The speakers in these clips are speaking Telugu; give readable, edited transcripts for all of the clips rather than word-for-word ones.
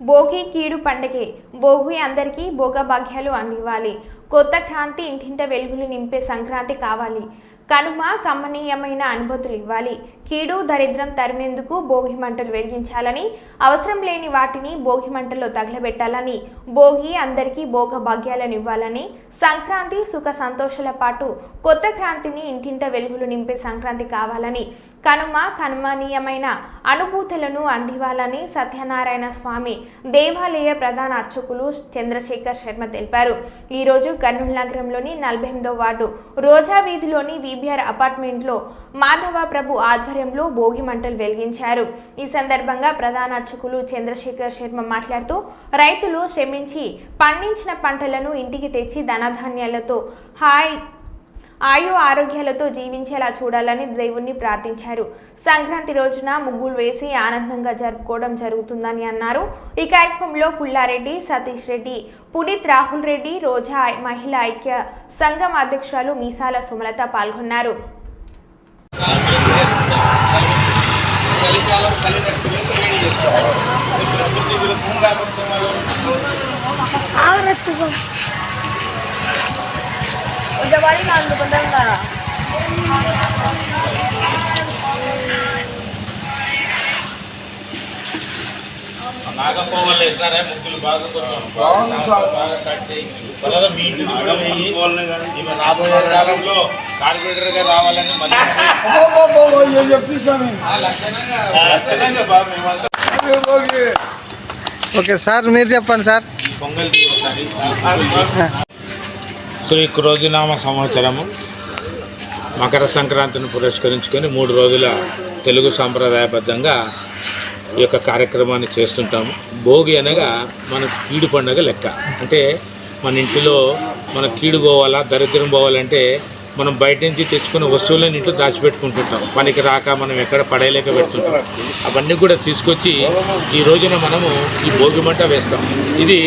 భోగి కీడు పండగే. భోగి అందరికీ భోగభాగ్యాలు అందివ్వాలి. కొత్త క్రాంతి ఇంటింట వెలుగులు నింపే సంక్రాంతి కావాలి. కనుమ కమ్మనీయమైన అనుభూతులు ఇవ్వాలి. కీడు దరిద్రం తరిమేందుకు భోగి మంటలు వెలిగించాలని, అవసరం లేని వాటిని భోగి మంటల్లో తగలబెట్టాలని, భోగి అందరికీ భోగభాగ్యాలను ఇవ్వాలని, సంక్రాంతి సుఖ సంతోషాల పాటు కొత్త క్రాంతిని ఇంటింట వెలుగులు నింపే సంక్రాంతి కావాలని, కనుమ కనుమనీయమైన అనుభూతులను అందివ్వాలని సత్యనారాయణ స్వామి దేవాలయ ప్రధాన అర్చకులు చంద్రశేఖర్ శర్మ తెలిపారు. ఈరోజు కర్నూలు నగరంలోని 48వ వార్డు రోజా వీధిలోని విబిఆర్ అపార్ట్మెంట్లో మాధవ ప్రభు ఆధ్వర్యంలో భోగి మంటలు వెలిగించారు. ఈ సందర్భంగా ప్రధాన అర్చకులు చంద్రశేఖర్ శర్మ మాట్లాడుతూ, రైతులు శ్రమించి పండించిన పంటలను ఇంటికి తెచ్చి ధనధాన్యాలతో ఆయు ఆరోగ్యాలతో జీవించేలా చూడాలని దేవుణ్ణి ప్రార్థించారు. సంక్రాంతి రోజున ముగ్గులు వేసి ఆనందంగా జరుపుకోవడం జరుగుతుందని అన్నారు. ఈ కార్యక్రమంలో పుల్లారెడ్డి, సతీష్ రెడ్డి, పునీత్, రాహుల్ రెడ్డి, రోజా మహిళా ఐక్య సంఘం అధ్యక్షురాలు మీసాల సుమలత పాల్గొన్నారు. నాగపోవలు వేసినారా ముగ్గులు బాగా కట్ చేయి. మీ ఇంటికి కూడా వెయ్యి. ఈమె రాబోయే కాలంలో కార్పొరేటర్ గా రావాలని ఓకే సార్, మీరు చెప్పండి సార్. పొంగల్ శ్రీ క్రోధినామ సంవత్సరము మకర సంక్రాంతిని పురస్కరించుకొని 3 రోజుల తెలుగు సాంప్రదాయబద్ధంగా ఈ యొక్క కార్యక్రమాన్ని చేస్తుంటాము. భోగి అనగా మన కీడు పండుగ లెక్క. అంటే మన ఇంటిలో మన కీడు పోవాలా, దరిద్రం పోవాలంటే మనం బయట నుంచి తెచ్చుకున్న వస్తువులను ఇంట్లో దాచిపెట్టుకుంటుంటాం. పనికి రాక మనం ఎక్కడ పడేయలేక పెడుతుంటాం. అవన్నీ కూడా తీసుకొచ్చి ఈ రోజున మనము ఈ భోగి మంట వేస్తాం. ఇది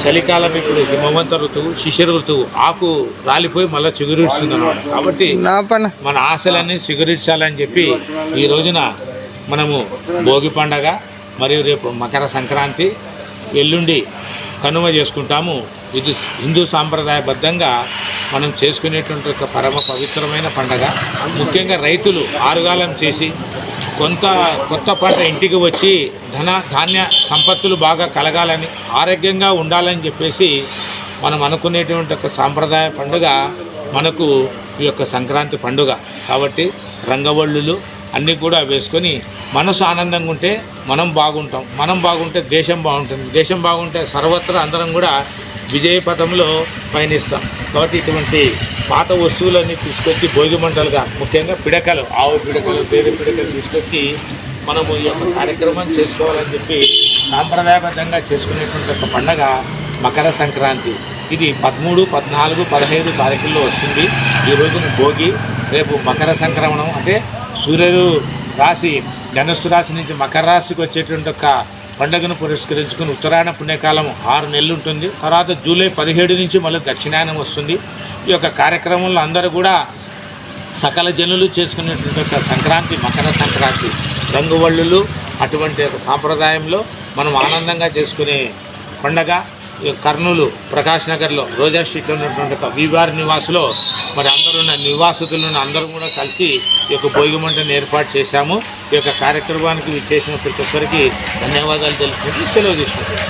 చలికాలం, ఇప్పుడు హిమవంత ఋతువు, శిశిర ఋతువు, ఆకు రాలిపోయి మళ్ళీ చిగురిస్తుంది అన్నమాట. కాబట్టి మన ఆశలన్నీ చిగురించాలని చెప్పి ఈ రోజున మనము భోగి పండగ మరియు రేపు మకర సంక్రాంతి, ఎల్లుండి కనుమ చేసుకుంటాము. ఇది హిందూ సాంప్రదాయబద్ధంగా మనం చేసుకునేటువంటి ఒక పరమ పవిత్రమైన పండగ. ముఖ్యంగా రైతులు ఆరుగాలం చేసి కొత్త పంట ఇంటికి వచ్చి ధాన్య సంపత్తులు బాగా కలగాలని, ఆరోగ్యంగా ఉండాలని చెప్పేసి మనం అనుకునేటువంటి ఒక సాంప్రదాయ పండుగ మనకు ఈ యొక్క సంక్రాంతి పండుగ. కాబట్టి రంగవల్లులు అన్నీ కూడా వేసుకొని మనసు ఆనందంగా ఉంటే మనం బాగుంటాం. మనం బాగుంటే దేశం బాగుంటుంది. దేశం బాగుంటే సర్వత్రా అందరం కూడా విజయ పథంలో పయనిస్తాం. కాబట్టి ఇటువంటి పాత వస్తువులన్నీ తీసుకొచ్చి భోగి మంటలుగా, ముఖ్యంగా పిడకలు, ఆవు పిడకలు, వేరే పిడకలు తీసుకొచ్చి మనము ఈ యొక్క కార్యక్రమం చేసుకోవాలని చెప్పి సాంప్రదాయబద్ధంగా చేసుకునేటువంటి ఒక పండగ మకర సంక్రాంతి. ఇది 13, 14, 15 తారీఖుల్లో వస్తుంది. ఈ రోజున భోగి, రేపు మకర సంక్రమణం. అంటే సూర్యుడు రాశి ధనుస్సు రాశి నుంచి మకర రాశికి వచ్చేటువంటి ఒక పండుగను పురస్కరించుకుని ఉత్తరాయణ పుణ్యకాలం 6 నెలలు ఉంటుంది. తర్వాత జూలై 17 నుంచి మళ్ళీ దక్షిణాయనం వస్తుంది. ఈ యొక్క కార్యక్రమంలో అందరూ కూడా సకల జనులు చేసుకునేటువంటి ఒక సంక్రాంతి మకర సంక్రాంతి. రంగువల్లులు అటువంటి ఒక సాంప్రదాయంలో మనం ఆనందంగా చేసుకునే పండగ. కర్నూలు ప్రకాష్ నగర్లో రోజా స్ట్రీట్లో ఉన్నటువంటి ఒక విబిఆర్ నివాసులో మరి నివాసితులను అందరూ కూడా కలిసి ఈ యొక్క భోగి మంటను ఏర్పాటు చేశాము. ఈ యొక్క కార్యక్రమానికి విచ్చేసిన ప్రతి ఒక్కరికి ధన్యవాదాలు తెలుపుకుంటూ సెలవు తీసుకుంటాం.